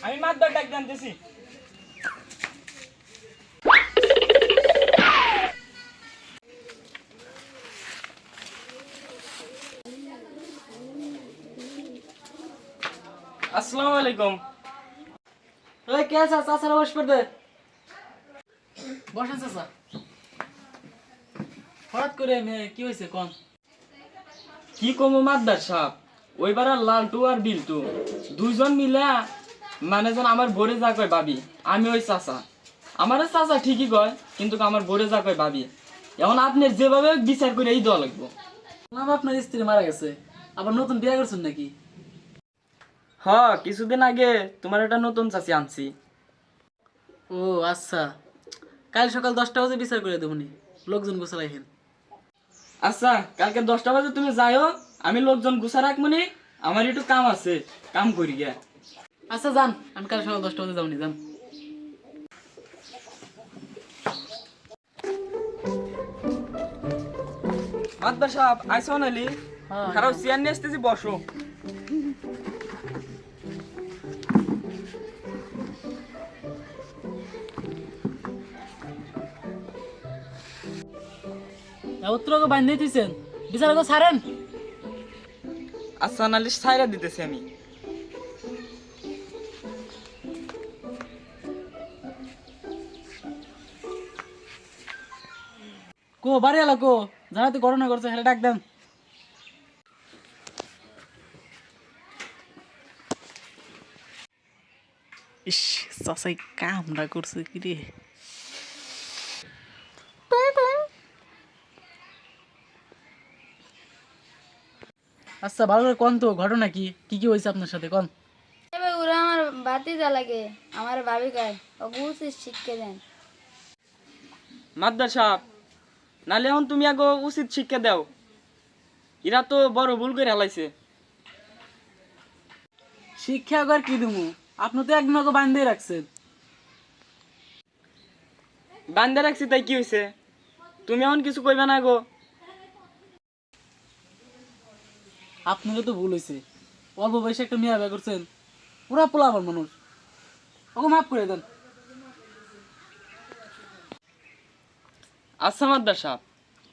আমি মাদ্দার ডাক জানতেছি। আসসালামু আলাইকুম। ওই কে আছে চাচারা বস পড়বে বসেন চাচা হঠাৎ করে কি হয়েছে কোন কি কমো মাদ্দার সাপ, ওইবার আর লালটু আর বিলটু দুইজন মিলে মানে যেন আমার বোরে যা কয় ভাবি, আমি ওই চাচা। আমার চাচা ঠিকই কয়, কিন্তু আমার বোরে যা কয় ভাবি। এখন আপনি যেভাবে বিচার করে এই দেওয়া লাগবো। নাম আপনার স্ত্রী মারা গেছে, আবার নতুন বিয়ে করছেন নাকি? হ্যাঁ, কিছুদিন আগে তোমার একটা নতুন চাচি আনছি। ও আচ্ছা, কাল সকাল 10টা বাজে বিচার করে দেবনি, লোকজন গোছালাইহেন। আচ্ছা, কালকে 10টা বাজে তুমি যাইও, আমি লোকজন গুছা রাখবনি। আমার একটু কাম আছে, কাম করি গিয়া। আচ্ছা যান, আমি কাল সকাল 10টা বাজে যাবনি, যান। মাদ্দার সাহেব আইসো নালি, হ্যাঁ, খারাপ চেয়ার নিয়ে আসতেছি, বসো। উত্তরকে বান্ধে দিয়েছেন, বিচার করে ছাড়েন। আচ্ছা নালিশ ছাইরা দিতেছি আমি। কো বাড়ি এলা কো, জানাতে ঘটনা করছে হেলে ডাক দেন। ইস, চাচাই কামটা করছে কি রে। আচ্ছা ভালো করে কোন তো ঘটনা কি কি কি হয়েছে আপনার সাথে কোন। এবার ওরা আমার ভাতিজা লাগে, আমার ভাবি গায় ওকে উচিত শিক্ষা দেন। মাদ্দার সাহেব, নালে এখন তুমি আগে উচিত শিক্ষা দাও। এরা তো বড় ভুল করে হেলাইছে। শিক্ষা আর কি দিমু, আপনি তো একদিন আগে বান্ধে রাখছেন। বান্ধে রাখছি তাই কি হয়েছে? তুমি এখন কিছু কইবে না গো। আপনারও তো ভুল হয়েছে, অল্প বয়সে একটা মেয়ে বিয়ে করছেন, পুরা পোলাবার মানুষ, ওকে মাফ করে দেন। আচ্ছা মাদ্দার সাহেব,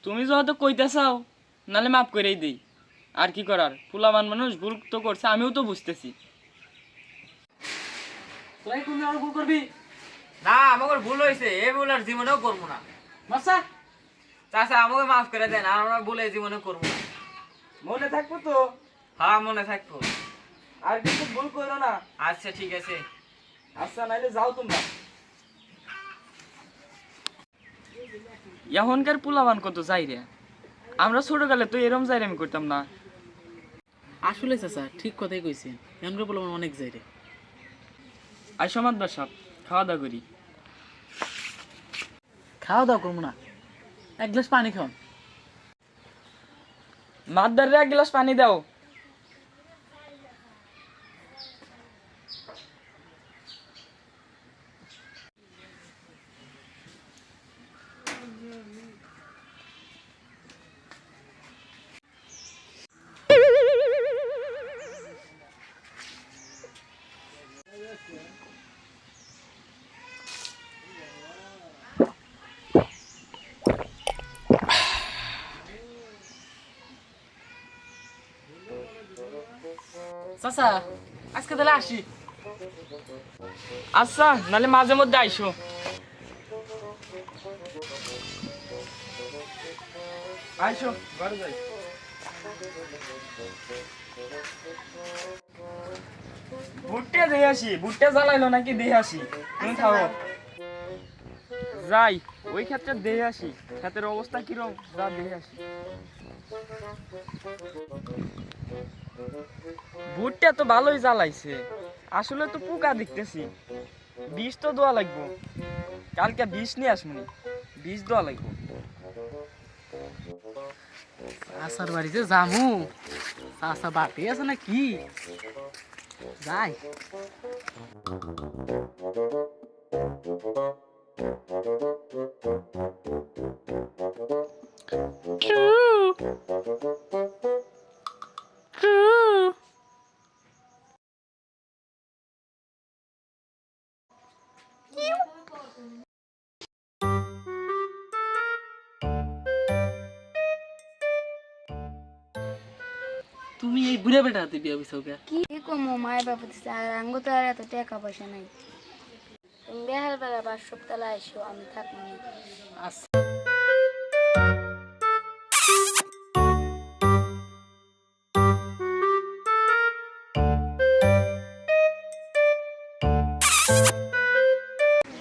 তুমি যেহেতু কইতে চাও, নালে মাফ করেই দিই। আর কি করার, ফুলামান মানুষ ভুল তো করছে, আমিও তো বুঝতেছি। তোরাই তুমি আর ভুল করবি না, আমাকে ভুল হয়েছে, এই ভুল আর জীবনেও করবো না। বাচ্চা। চাচা আমাকে মাফ করে দেন, আর আমরা ভুল এই জীবনে করবো না। মনে থাকবো তো? হ্যাঁ, মনে থাকবো। আর কিন্তু ভুল করো না। আচ্ছা ঠিক আছে। আচ্ছা নাইলে যাও তোমরা। এখনকার পুলাবান কত যাই রে, আমরা ছোটকালে তো এরম যাই আমি করতাম না। আসলে চাচা ঠিক কথাই কইছেন, এমন বললাম অনেক যাই রে। আইসো মাদ্দার সাহেব, খাওয়া দাওয়া করি। খাওয়া দাওয়া করবো না, এক গ্লাস পানি খাও। মাদ্দার রে এক গ্লাস পানি দাও। চাচা আজকে তাহলে আসি। আচ্ছা, নালে মাঝে মধ্যে আইসো। আইসো, ঘরে যাই। ভুট্টে দিয়ে আসি, ভুট্টে জ্বালাইলো নাকি দিয়ে আসি, তুমি খাও। যাই, ওই ক্ষেত্রে দিয়ে আসি, ক্ষেতের অবস্থা কিরম, যা দিয়ে আসি। ভুট্টা তো ভালোই জ্বালাইছে, আসলে তো পোকা দেখতেছি। বিষ তো দেওয়া লাগবো, কালকে বিষ নিয়ে আসবনি, বিষ দেওয়া লাগবো। চাচার বাড়িতে যামু, চাচা বাপে আছে না কি যাই। তুমি এই বুড়া বেটাতে বিয়ে হইছো কে? কি কমো মায়ের বাবা দিচ্ছে আর আঙ্গো তো আর এত টাকা পয়সা নাই। তুমি বেহাল বেলা 5 সপ্তাহ আইসো আমি থাকবো না। আচ্ছা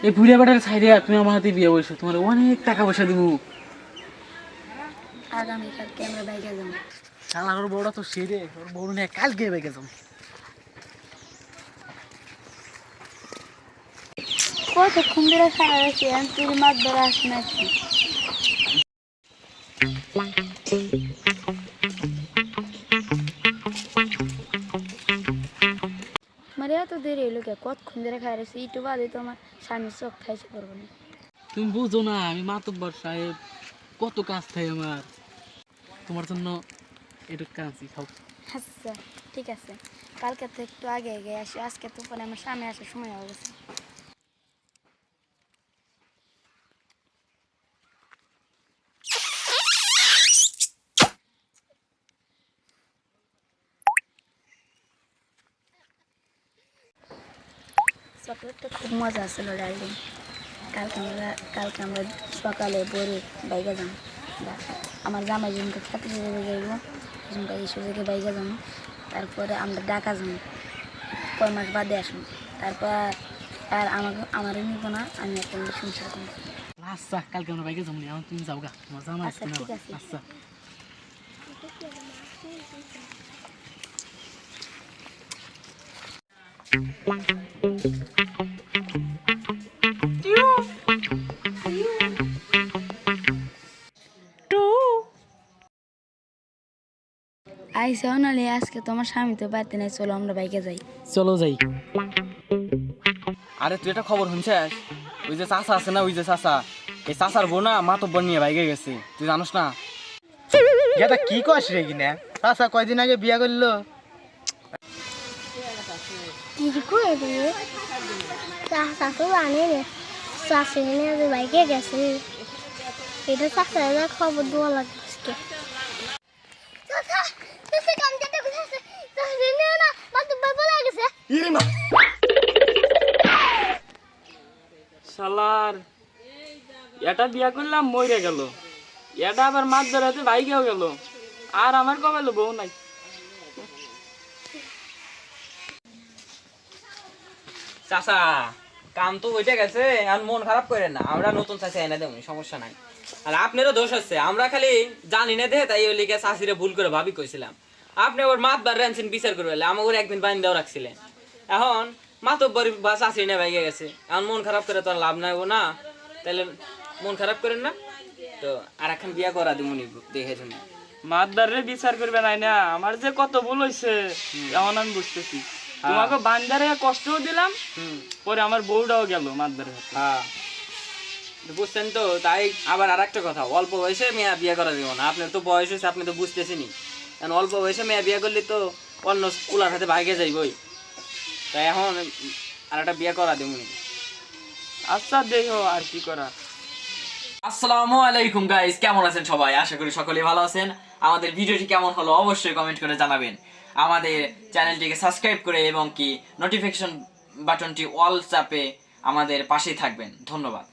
এই বুড়া বেটার সাইডে তুমি আমার হাতে বিয়ে হইছো, তোমার অনেক টাকা পয়সা দিব। আগামীকালকে আমরা বাইকে যাবো। শালার ওর বউটা তো সেরে, ওর বউ নিয়ে কালকে বাইকে যাম। কতক্ষণ ধরে খারাপ আছে তুই মাছ ধরে আসি নাকি? আমার এত দেরি হইলো কে? কতক্ষণ ধরে খাই রয়েছে একটু বাদে তো আমার স্বামীর চোখ খাইছে করবো না। তুমি বুঝো না, আমি মাতব্বর সাহেব, কত কাজ থাকে আমার। তোমার জন্য একটু কাঁচি খাও। আচ্ছা ঠিক আছে, কালকে তো একটু আগে আগে আসি, আজকে তো পরে আমার স্বামী আসার সময় হয়ে গেছে। চকলেটটা খুব মজা ছিল ডার্লিং। কালকে আমরা সকালে ভোরে বাইকে যাম। আমার জামাই জনকে খেতে যেতে যাইব, জনকা এই সুযোগে বাইকে যাম। তারপরে আমরা ঢাকা যাম, 6 মাস বাদে আসবো। তারপর আর আমারও নিব না, আমি একটা সংসার করবো। আচ্ছা কালকে আমরা বাইকে যাবো, এখন তুমি যাও গা, তোমার জামা আচ্ছা, ঠিক আছে। আচ্ছা আইসাও নালে আজকে তোমার স্বামী তো বাড়তে নাই, চলো আমরা বাইকে যাই। চলো যাই। আরে তুই একটা খবর শুনছিস? ওই যে চাচা আছে না, ওই যে চাচা, এই চাচার বউ না মাতব্বর নিয়ে বাইকে গেছে, তুই জানোস না? এটা কি কস রে কিনা? চাচা কয়দিন আগে বিয়া করলো। কি করে দিয়ে চাষা তো জানে রে, চাষি নিয়ে যে বাইকে গেছে, এটা চাষা খবর দেওয়া লাগছে। শালার এটা বিয়া করলাম মরে গেল, এটা আবার মাছ ধরাতে বাইকেও গেল, আর আমার কপালে বউ নাই। চাচা কাম তো ওইটা গেছে, আর মন খারাপ করেন না, আমরা নতুন চাচা এনে দেবো, সমস্যা নাই। আর আপনারও দোষ আছে, আমরা খালি জানি না দেখে তাই ওই লিগে চাষিরে ভুল করে ভাবি কইছিলাম। আপনি ওর মাত বার রানছেন বিচার করবে, আমাকে ওর একদিন বাইন দেওয়া রাখছিলেন। এখন মাতব্বর বা চাষি না বাইকে গেছে, এখন মন খারাপ করে তো আর লাভ নাই না, তাহলে মন খারাপ করেন না তো। আর এখন বিয়া করা দিমুনি দেখে শুনে। মাতদারে বিচার করবে নাই না, আমার যে কত ভুল হয়েছে এমন আমি বুঝতেছি। তোমাকে বান্দারে কষ্টও দিলাম, পরে আমার বউটাও গেল মাতদারে। হ্যাঁ বুঝছেন তো, তাই আবার আর একটা কথা, অল্প বয়সে মেয়া বিয়ে করা দিব না। আপনার তো বয়স হয়েছে, আপনি তো বুঝতেছেনি। কারণ অল্প বয়সে মেয়া বিয়ে করলে তো অন্য কুলার হাতে ভাগে যাইবই, তাই এখন আর একটা বিয়ে করা দিব। আচ্ছা দেখো আর কি করা। আসসালামু আলাইকুম গাইস, কেমন আছেন সবাই? আশা করি সকলেই ভালো আছেন। আমাদের ভিডিওটি কেমন হলো অবশ্যই কমেন্ট করে জানাবেন। আমাদের চ্যানেলটিকে সাবস্ক্রাইব করে এবং কি নোটিফিকেশন বাটনটি অল চাপে আমাদের পাশেই থাকবেন। ধন্যবাদ।